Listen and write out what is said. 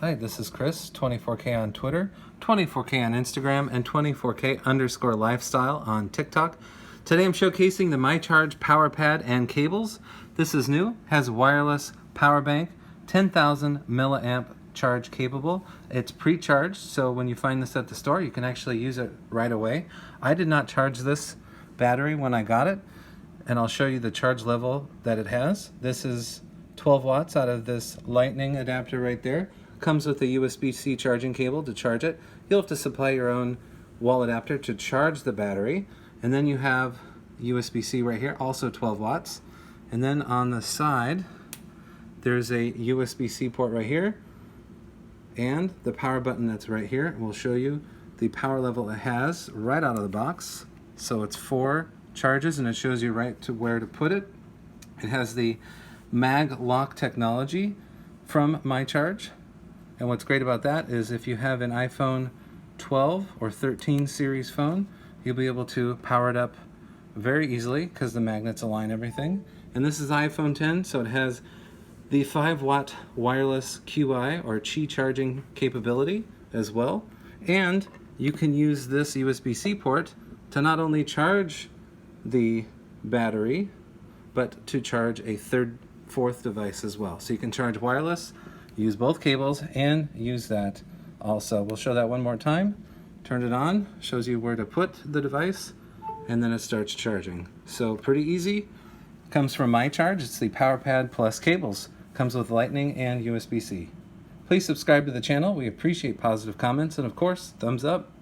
Hi, this is Chris, 24k on Twitter, 24k on Instagram, and 24k_lifestyle on TikTok. Today I'm showcasing the myCharge PowerPad+Cables. This is new, has wireless power bank, 10,000 milliamp charge capable. It's pre-charged, so when you find this at the store, you can actually use it right away. I did not charge this battery when I got it, and I'll show you the charge level that it has. This is 12 watts out of this lightning adapter right there. Comes with a USB-C charging cable to charge it. You'll have to supply your own wall adapter to charge the battery. And then you have USB-C right here, also 12 watts. And then on the side, there's a USB-C port right here. And the power button that's right here will show you the power level it has right out of the box. So it's 4 charges and it shows you right to where to put it. It has the MagLock technology from myCharge. And what's great about that is if you have an iPhone 12 or 13 series phone, you'll be able to power it up very easily because the magnets align everything. And this is iPhone 10, so it has the 5-watt wireless Qi or Qi charging capability as well. And you can use this USB-C port to not only charge the battery, but to charge a fourth device as well. So you can charge wireless, use both cables, and use that also. We'll show that one more time. Turn it on, shows you where to put the device, and then it starts charging. So pretty easy. Comes from myCharge. It's the PowerPad+Cables. Comes with Lightning and USB-C. Please subscribe to the channel. We appreciate positive comments, and of course, thumbs up.